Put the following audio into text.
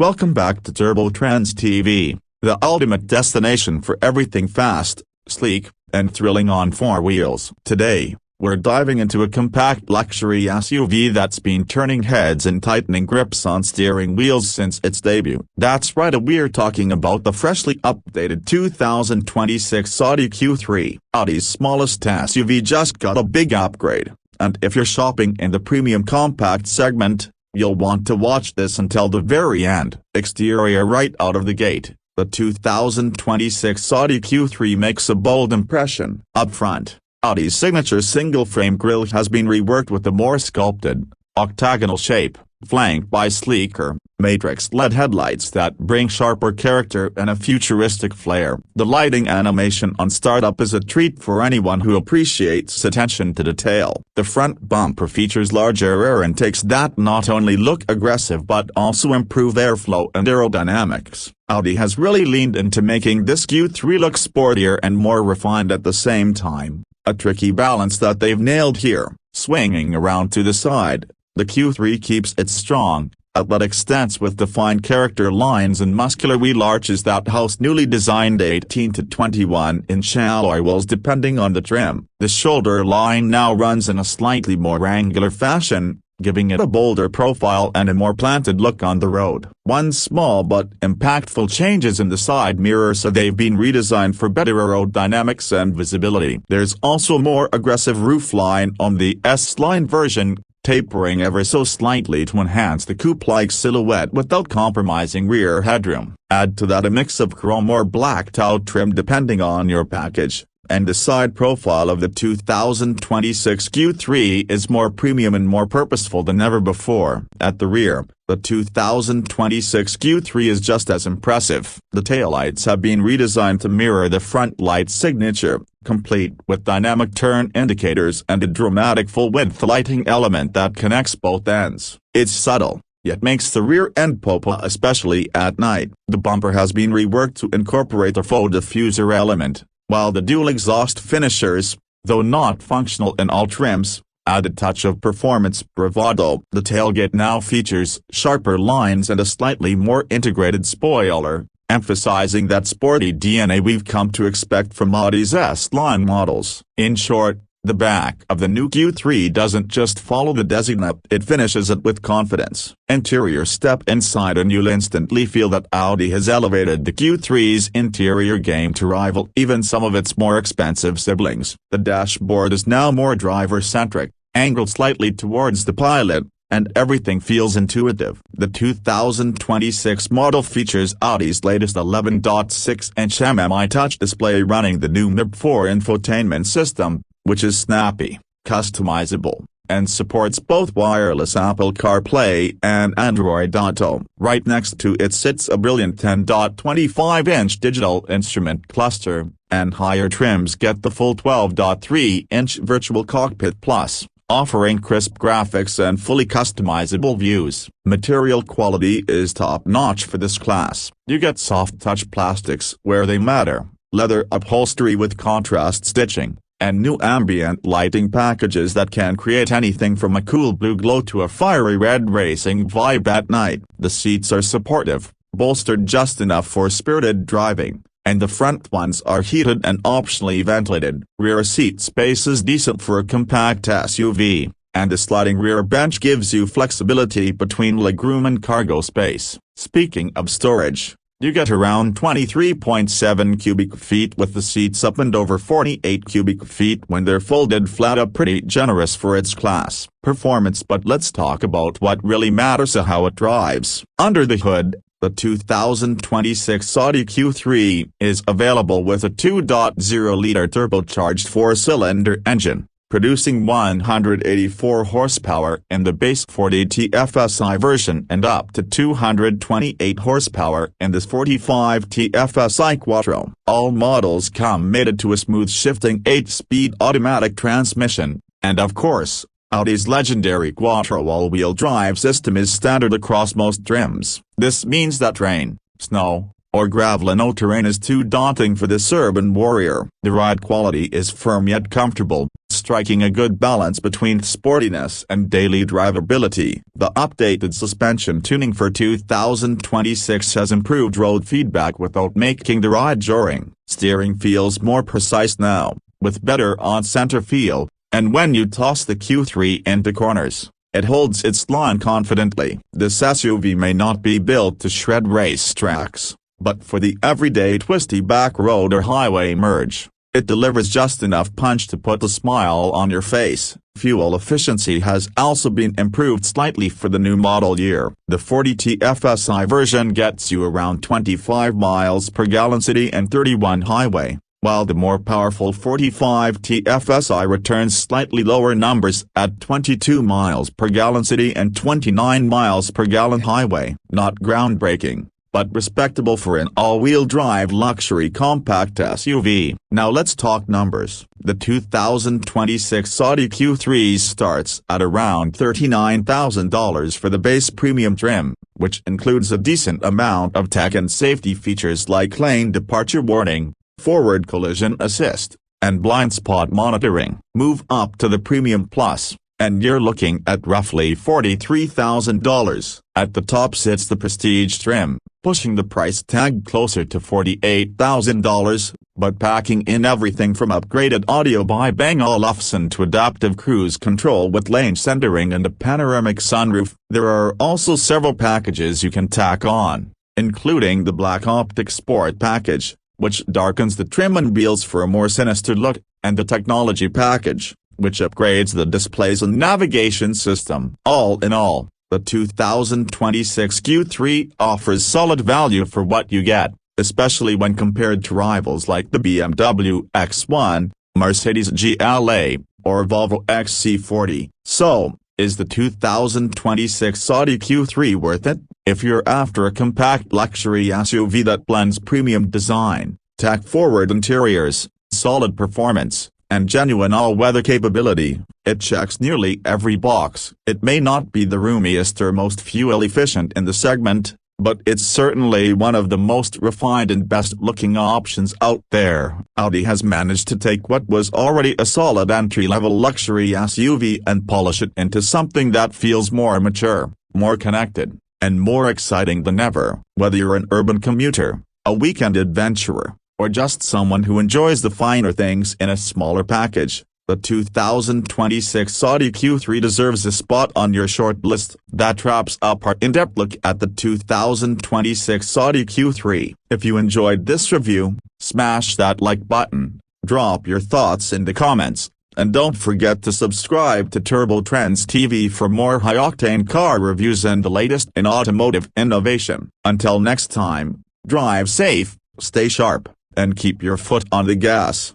Welcome back to Turbo Trendz TV, the ultimate destination for everything fast, sleek, and thrilling on four wheels. Today, we're diving into a compact luxury SUV that's been turning heads and tightening grips on steering wheels since its debut. That's right, we're talking about the freshly updated 2026 Audi Q3. Audi's smallest SUV just got a big upgrade, and if you're shopping in the premium compact segment, you'll want to watch this until the very end. Exterior: right out of the gate, the 2026 Audi Q3 makes a bold impression. Up front, Audi's signature single-frame grille has been reworked with a more sculpted, octagonal shape, flanked by sleeker, matrix-LED headlights that bring sharper character and a futuristic flair. The lighting animation on startup is a treat for anyone who appreciates attention to detail. The front bumper features larger air intakes that not only look aggressive but also improve airflow and aerodynamics. Audi has really leaned into making this Q3 look sportier and more refined at the same time, a tricky balance that they've nailed here. Swinging around to the side, the Q3 keeps its strong, athletic stance with defined character lines and muscular wheel arches that house newly designed 18 to 21-inch alloy wheels depending on the trim. The shoulder line now runs in a slightly more angular fashion, giving it a bolder profile and a more planted look on the road. One small but impactful change is in the side mirrors, so they've been redesigned for better aerodynamics and visibility. There's also a more aggressive roofline on the S-Line version, tapering ever so slightly to enhance the coupe-like silhouette without compromising rear headroom. Add to that a mix of chrome or blacked-out trim depending on your package, and the side profile of the 2026 Q3 is more premium and more purposeful than ever before. At the rear, the 2026 Q3 is just as impressive. The taillights have been redesigned to mirror the front light signature, complete with dynamic turn indicators and a dramatic full-width lighting element that connects both ends. It's subtle, yet makes the rear end pop especially at night. The bumper has been reworked to incorporate a faux diffuser element, while the dual exhaust finishers, though not functional in all trims, add a touch of performance bravado. The tailgate now features sharper lines and a slightly more integrated spoiler, emphasizing that sporty DNA we've come to expect from Audi's S-Line models. In short, the back of the new Q3 doesn't just follow the designate, it finishes it with confidence. Interior: step inside and you'll instantly feel that Audi has elevated the Q3's interior game to rival even some of its more expensive siblings. The dashboard is now more driver-centric, angled slightly towards the pilot, and everything feels intuitive. The 2026 model features Audi's latest 11.6-inch MMI touch display running the new MIB4 infotainment system, which is snappy, customizable, and supports both wireless Apple CarPlay and Android Auto. Right next to it sits a brilliant 10.25-inch digital instrument cluster, and higher trims get the full 12.3-inch Virtual Cockpit Plus, offering crisp graphics and fully customizable views. Material quality is top-notch for this class. You get soft-touch plastics where they matter, leather upholstery with contrast stitching, and new ambient lighting packages that can create anything from a cool blue glow to a fiery red racing vibe at night. The seats are supportive, bolstered just enough for spirited driving, and the front ones are heated and optionally ventilated. Rear seat space is decent for a compact SUV, and the sliding rear bench gives you flexibility between legroom and cargo space. Speaking of storage, you get around 23.7 cubic feet with the seats up and over 48 cubic feet when they're folded flat up, pretty generous for its class. Performance. But let's talk about what really matters: how it drives. Under the hood, the 2026 Audi Q3 is available with a 2.0-liter turbocharged four-cylinder engine, producing 184 horsepower in the base 40 TFSI version and up to 228 horsepower in this 45 TFSI Quattro. All models come mated to a smooth shifting 8-speed automatic transmission, and of course, Audi's legendary Quattro all-wheel drive system is standard across most trims. This means that rain, snow, or gravel and no terrain is too daunting for this urban warrior. The ride quality is firm yet comfortable, striking a good balance between sportiness and daily drivability. The updated suspension tuning for 2026 has improved road feedback without making the ride jarring. Steering feels more precise now, with better on-center feel, and when you toss the Q3 into corners, it holds its line confidently. This SUV may not be built to shred race tracks, but for the everyday twisty back road or highway merge, it delivers just enough punch to put a smile on your face. Fuel efficiency has also been improved slightly for the new model year. The 40 TFSI version gets you around 25 miles per gallon city and 31 highway, while the more powerful 45 TFSI returns slightly lower numbers at 22 miles per gallon city and 29 miles per gallon highway. Not groundbreaking, but respectable for an all-wheel drive luxury compact SUV. Now let's talk numbers. The 2026 Audi Q3 starts at around $39,000 for the base premium trim, which includes a decent amount of tech and safety features like lane departure warning, forward collision assist, and blind spot monitoring. Move up to the Premium Plus, and you're looking at roughly $43,000. At the top sits the Prestige trim, pushing the price tag closer to $48,000, but packing in everything from upgraded audio by Bang & Olufsen to adaptive cruise control with lane centering and a panoramic sunroof. There are also several packages you can tack on, including the Black Optic Sport package, which darkens the trim and wheels for a more sinister look, and the Technology package, which upgrades the displays and navigation system. All in all, the 2026 Q3 offers solid value for what you get, especially when compared to rivals like the BMW X1, Mercedes GLA, or Volvo XC40. So, is the 2026 Audi Q3 worth it? If you're after a compact luxury SUV that blends premium design, tech-forward interiors, solid performance, and genuine all-weather capability, it checks nearly every box. It may not be the roomiest or most fuel-efficient in the segment, but it's certainly one of the most refined and best-looking options out there. Audi has managed to take what was already a solid entry-level luxury SUV and polish it into something that feels more mature, more connected, and more exciting than ever. Whether you're an urban commuter, a weekend adventurer, or just someone who enjoys the finer things in a smaller package, the 2026 Audi Q3 deserves a spot on your short list. That wraps up our in-depth look at the 2026 Audi Q3. If you enjoyed this review, smash that like button, drop your thoughts in the comments, and don't forget to subscribe to Turbo Trendz TV for more high-octane car reviews and the latest in automotive innovation. Until next time, drive safe, stay sharp, and keep your foot on the gas.